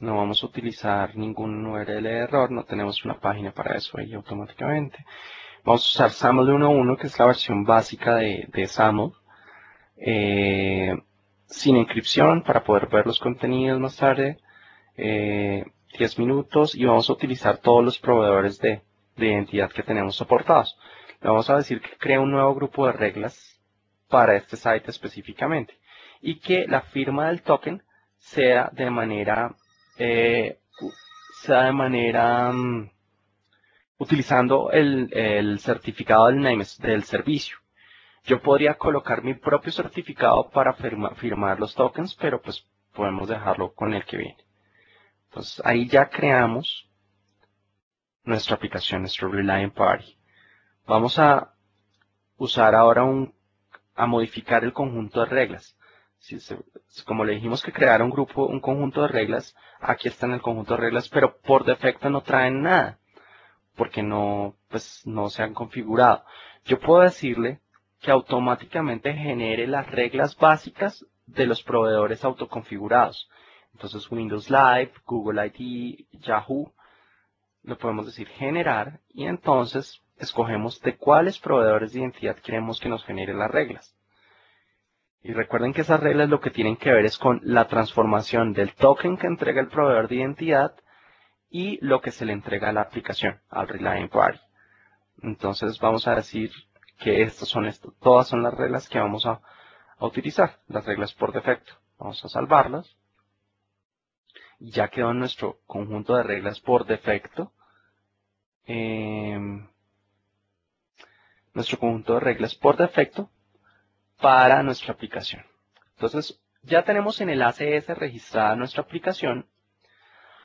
No vamos a utilizar ningún URL de error, no tenemos una página para eso ahí automáticamente. Vamos a usar SAML 1.1, que es la versión básica de SAML, sin encripción para poder ver los contenidos más tarde, 10 minutos, y vamos a utilizar todos los proveedores de identidad que tenemos soportados. Le vamos a decir que crea un nuevo grupo de reglas para este site específicamente y que la firma del token sea de manera utilizando el certificado del servicio. Yo podría colocar mi propio certificado para firmar los tokens, pero pues podemos dejarlo con el que viene. Entonces ahí ya creamos nuestra aplicación, nuestro Reliant Party. Vamos a usar ahora a modificar el conjunto de reglas. Como le dijimos que crear un conjunto de reglas, aquí está en el conjunto de reglas, pero por defecto no traen nada. porque no, pues, no se han configurado. Yo puedo decirle que automáticamente genere las reglas básicas de los proveedores autoconfigurados. Entonces Windows Live, Google ID, Yahoo, lo podemos decir generar y entonces escogemos de cuáles proveedores de identidad queremos que nos genere las reglas. Y recuerden que esas reglas lo que tienen que ver es con la transformación del token que entrega el proveedor de identidad y lo que se le entrega a la aplicación, al Reliant Party. Entonces vamos a decir que todas son las reglas que vamos a utilizar, las reglas por defecto. Vamos a salvarlas. Ya quedó nuestro conjunto de reglas por defecto. Nuestro conjunto de reglas por defecto para nuestra aplicación. Entonces, ya tenemos en el ACS registrada nuestra aplicación.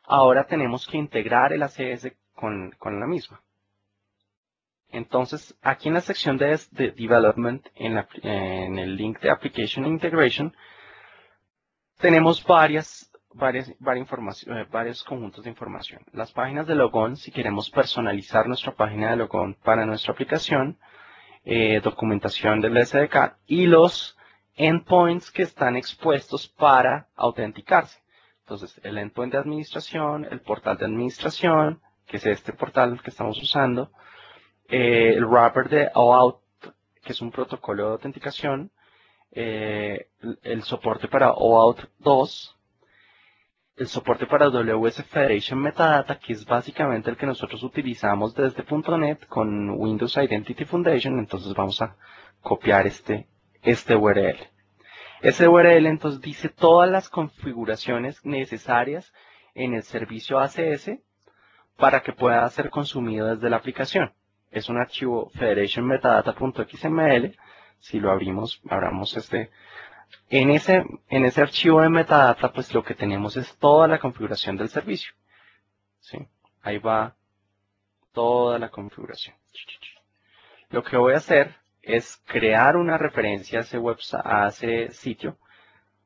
Ahora tenemos que integrar el ACS con la misma. Entonces, aquí en la sección de Development, en el link de Application Integration, tenemos varios conjuntos de información. Las páginas de logon, si queremos personalizar nuestra página de logon para nuestra aplicación, documentación del SDK y los endpoints que están expuestos para autenticarse. Entonces, el endpoint de administración, el portal de administración, que es este portal que estamos usando, el wrapper de OAuth, que es un protocolo de autenticación, el soporte para OAuth 2, el soporte para WS Federation Metadata, que es básicamente el que nosotros utilizamos desde .NET con Windows Identity Foundation. Entonces vamos a copiar este URL. Ese URL entonces dice todas las configuraciones necesarias en el servicio ACS para que pueda ser consumido desde la aplicación. Es un archivo federationmetadata.xml. Si lo abramos en ese archivo de metadata, pues lo que tenemos es toda la configuración del servicio. ¿Sí? Ahí va toda la configuración. Lo que voy a hacer es crear una referencia a ese sitio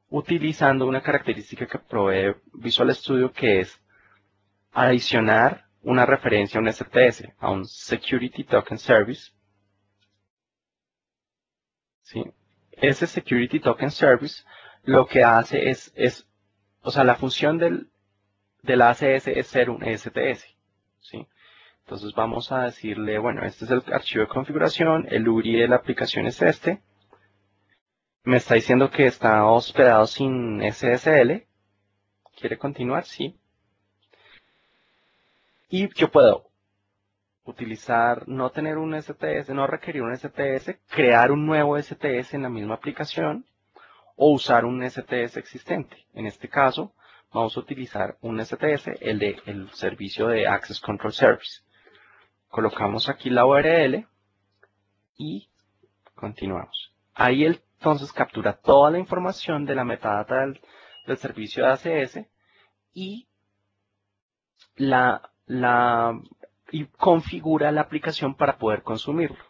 utilizando una característica que provee Visual Studio, que es adicionar una referencia a un STS, a un Security Token Service. ¿Sí? Ese Security Token Service lo que hace o sea, la función del ACS es ser un STS. ¿Sí? Entonces vamos a decirle, bueno, este es el archivo de configuración, el URI de la aplicación es este. Me está diciendo que está hospedado sin SSL. ¿Quiere continuar? Sí. Y yo puedo utilizar, no tener un STS, no requerir un STS, crear un nuevo STS en la misma aplicación o usar un STS existente. En este caso, vamos a utilizar un STS, el servicio de Access Control Service. Colocamos aquí la URL y continuamos. Ahí entonces captura toda la información de la metadata del servicio de ACS y y configura la aplicación para poder consumirlo.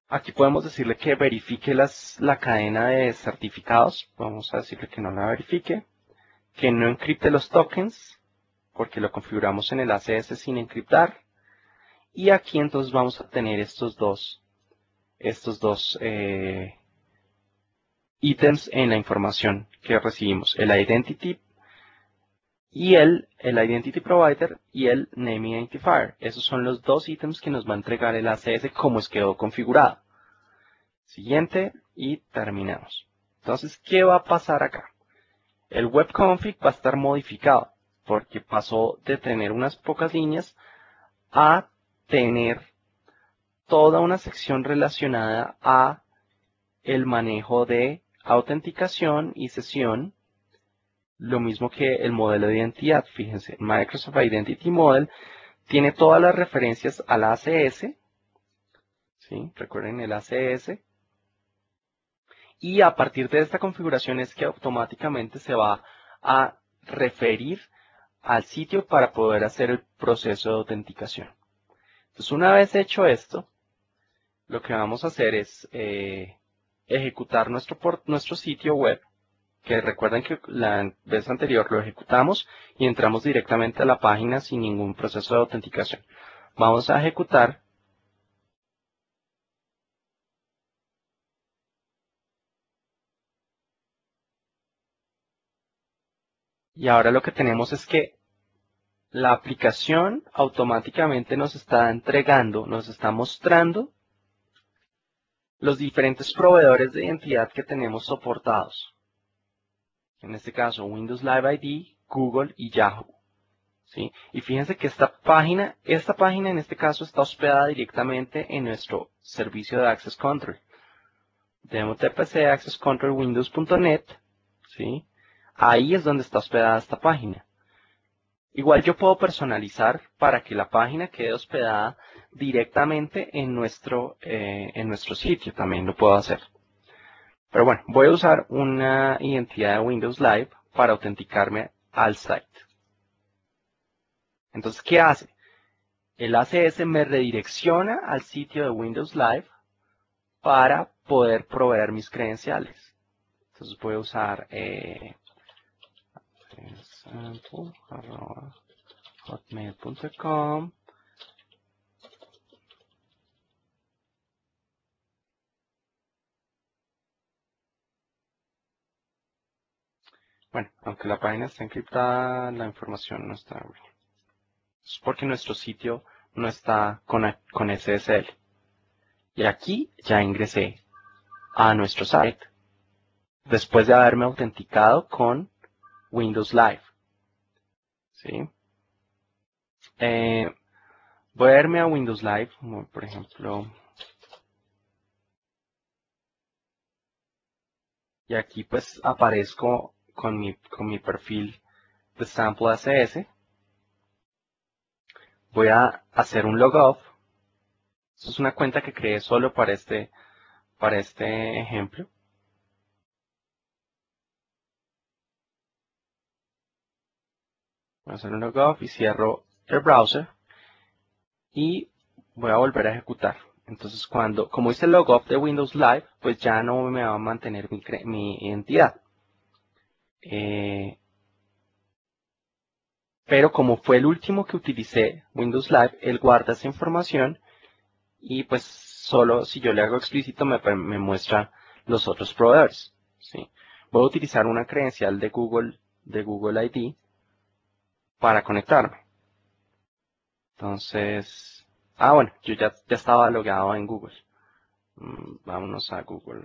Aquí podemos decirle que verifique la cadena de certificados. Vamos a decirle que no la verifique. Que no encripte los tokens, porque lo configuramos en el ACS sin encriptar. Y aquí entonces vamos a tener estos dos ítems en la información que recibimos. El identity y el Identity Provider y el Name Identifier. Esos son los dos ítems que nos va a entregar el ACS como quedó configurado. Siguiente y terminamos. Entonces, ¿qué va a pasar acá? El webconfig va a estar modificado porque pasó de tener unas pocas líneas a tener toda una sección relacionada a el manejo de autenticación y sesión. Lo mismo que el modelo de identidad. Fíjense, Microsoft Identity Model tiene todas las referencias al ACS. ¿Sí? Recuerden el ACS. Y a partir de esta configuración es que automáticamente se va a referir al sitio para poder hacer el proceso de autenticación. Entonces, una vez hecho esto, lo que vamos a hacer es ejecutar nuestro sitio web. que recuerden que la vez anterior lo ejecutamos y entramos directamente a la página sin ningún proceso de autenticación. Vamos a ejecutar. Y ahora lo que tenemos es que la aplicación automáticamente nos está entregando, nos está mostrando los diferentes proveedores de identidad que tenemos soportados. En este caso, Windows Live ID, Google y Yahoo. ¿Sí? Y fíjense que esta página en este caso está hospedada directamente en nuestro servicio de Access Control. Tenemos tpc accesscontrolwindows.net, ¿sí? Ahí es donde está hospedada esta página. Igual yo puedo personalizar para que la página quede hospedada directamente en nuestro sitio, también lo puedo hacer. Pero bueno, voy a usar una identidad de Windows Live para autenticarme al site. Entonces, ¿qué hace? El ACS me redirecciona al sitio de Windows Live para poder proveer mis credenciales. Entonces voy a usar hotmail.com. Bueno, aunque la página está encriptada, la información no está bien. Es porque nuestro sitio no está con SSL. Y aquí ya ingresé a nuestro site después de haberme autenticado con Windows Live. ¿Sí? Voy a irme a Windows Live, como por ejemplo, y aquí pues aparezco con mi perfil de Sample ACS. Voy a hacer un logout. Esto es una cuenta que creé solo para este ejemplo. Voy a hacer un logout y cierro el browser y voy a volver a ejecutar. Entonces como hice el logout de Windows Live, pues ya no me va a mantener mi identidad. Pero como fue el último que utilicé, Windows Live, él guarda esa información y pues solo si yo le hago explícito me muestra los otros proveedores. ¿Sí? Voy a utilizar una credencial de Google ID para conectarme. Entonces, bueno, yo ya estaba logado en Google. Vámonos a Google.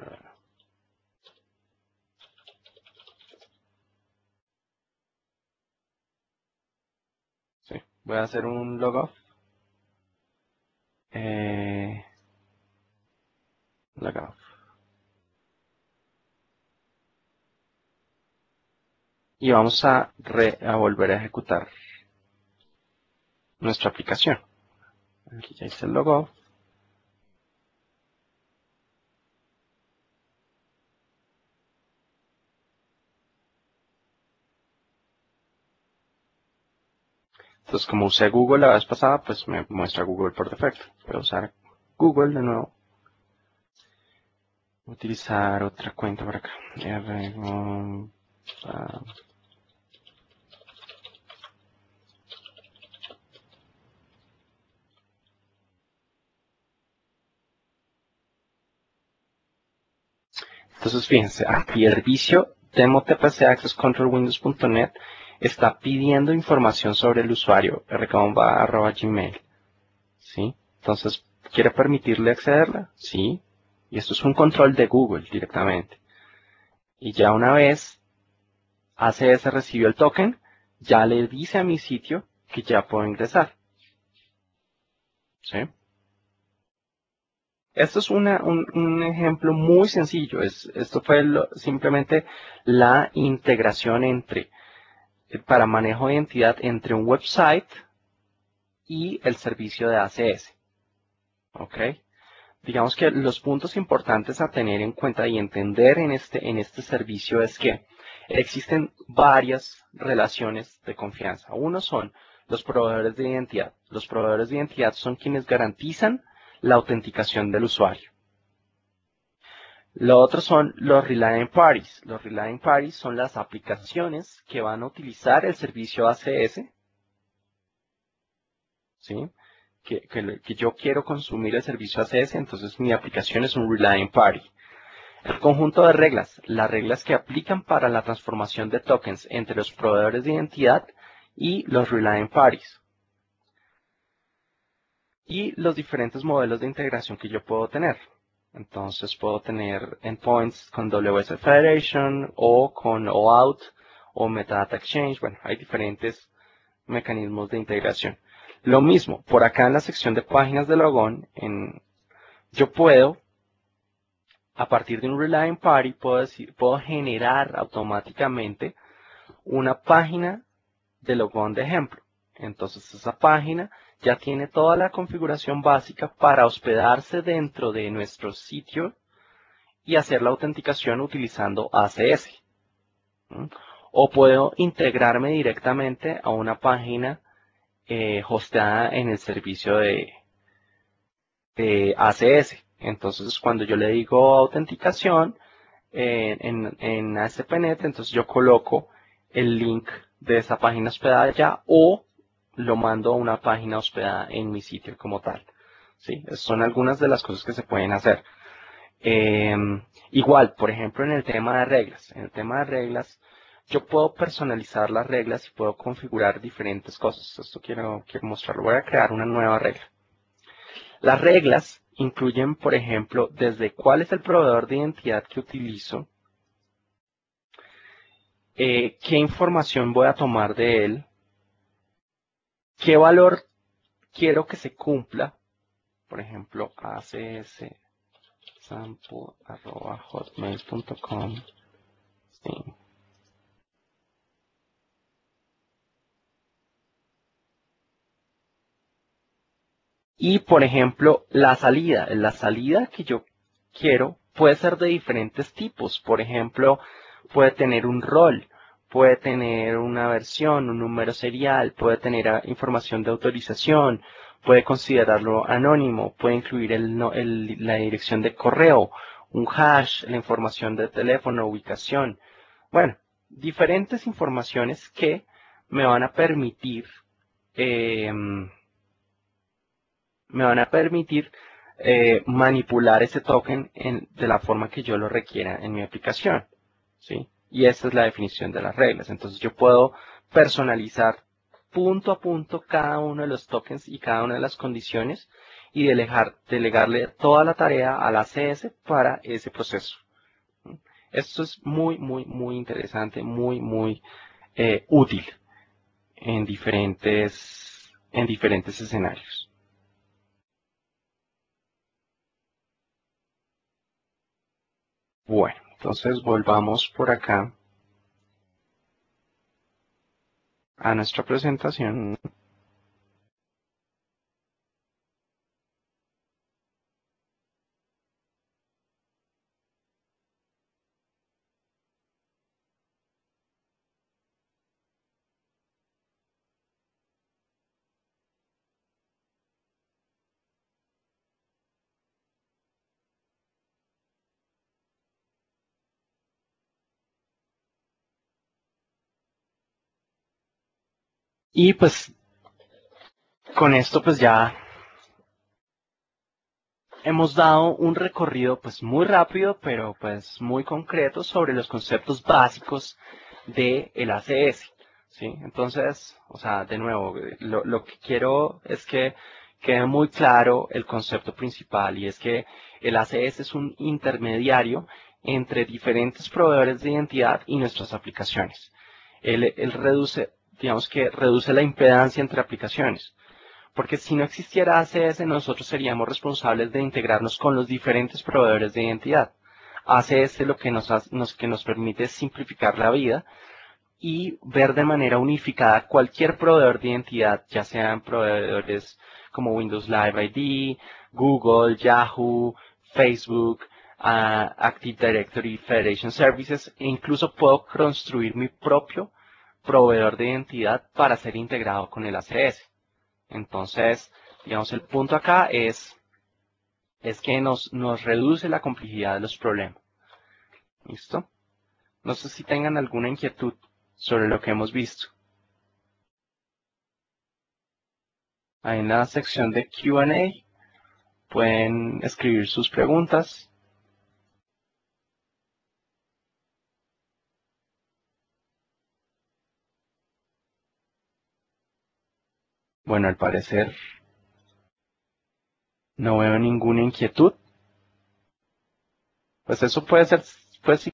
Sí, voy a hacer un logout. Logout. Y vamos a volver a ejecutar nuestra aplicación. Aquí ya hice el logout. Entonces, como usé Google la vez pasada, pues me muestra Google por defecto. Voy a usar Google de nuevo. Voy a utilizar otra cuenta por acá. Entonces, fíjense, aquí el servicio demo tpc accesscontrolwindows.net está pidiendo información sobre el usuario rcomba@gmail. ¿Sí? Entonces, ¿quiere permitirle accederla? Sí. Y esto es un control de Google directamente. Y ya una vez ACS recibió el token, ya le dice a mi sitio que ya puedo ingresar. ¿Sí? Esto es un ejemplo muy sencillo. Esto fue simplemente la integración para manejo de identidad entre un website y el servicio de ACS. ¿Ok? Digamos que los puntos importantes a tener en cuenta y entender en este servicio es que existen varias relaciones de confianza. Uno son los proveedores de identidad. Los proveedores de identidad son quienes garantizan la autenticación del usuario. Lo otro son los Relying Parties. Los Relying Parties son las aplicaciones que van a utilizar el servicio ACS, ¿sí? Que yo quiero consumir el servicio ACS, entonces mi aplicación es un Relying Party. El conjunto de reglas, las reglas que aplican para la transformación de tokens entre los proveedores de identidad y los Relying Parties. Y los diferentes modelos de integración que yo puedo tener. Entonces puedo tener endpoints con WS Federation o con OAuth o Metadata Exchange. Bueno, hay diferentes mecanismos de integración. Lo mismo, por acá en la sección de páginas de Logon, yo puedo, a partir de un Relying Party, puedo generar automáticamente una página de Logon de ejemplo. Entonces esa página ya tiene toda la configuración básica para hospedarse dentro de nuestro sitio y hacer la autenticación utilizando ACS. O puedo integrarme directamente a una página hosteada en el servicio de ACS. Entonces cuando yo le digo autenticación en ASP.NET, entonces yo coloco el link de esa página hospedada ya o lo mando a una página hospedada en mi sitio como tal. ¿Sí? Esas son algunas de las cosas que se pueden hacer. Igual, por ejemplo, en el tema de reglas. En el tema de reglas, yo puedo personalizar las reglas y puedo configurar diferentes cosas. Esto quiero mostrarlo. Voy a crear una nueva regla. Las reglas incluyen, por ejemplo, desde cuál es el proveedor de identidad que utilizo, qué información voy a tomar de él, qué valor quiero que se cumpla, por ejemplo, acssample@hotmail.com. Sí. Y, por ejemplo, la salida que yo quiero puede ser de diferentes tipos. Por ejemplo, puede tener un rol, puede tener una versión, un número serial, puede tener información de autorización, puede considerarlo anónimo, puede incluir la dirección de correo, un hash, la información de teléfono, ubicación. Bueno, diferentes informaciones que me van a permitir manipular ese token de la forma que yo lo requiera en mi aplicación, ¿sí? Y esta es la definición de las reglas. Entonces yo puedo personalizar punto a punto cada uno de los tokens y cada una de las condiciones y delegarle toda la tarea al ACS para ese proceso. Esto es muy, muy, muy interesante, muy, muy útil en diferentes escenarios. Bueno, entonces volvamos por acá a nuestra presentación. Y pues con esto pues ya hemos dado un recorrido pues muy rápido, pero pues muy concreto sobre los conceptos básicos de el ACS. ¿Sí? Entonces, o sea, de nuevo, lo que quiero es que quede muy claro el concepto principal y es que el ACS es un intermediario entre diferentes proveedores de identidad y nuestras aplicaciones. Él reduce, digamos que reduce la impedancia entre aplicaciones. Porque si no existiera ACS, nosotros seríamos responsables de integrarnos con los diferentes proveedores de identidad. ACS lo que nos permite es simplificar la vida y ver de manera unificada cualquier proveedor de identidad, ya sean proveedores como Windows Live ID, Google, Yahoo, Facebook, Active Directory, Federation Services, e incluso puedo construir mi propio proveedor de identidad para ser integrado con el ACS. Entonces, digamos, el punto acá es que nos reduce la complejidad de los problemas. ¿Listo? No sé si tengan alguna inquietud sobre lo que hemos visto. Ahí en la sección de Q&A pueden escribir sus preguntas. Bueno, al parecer no veo ninguna inquietud. Pues eso puede ser, pues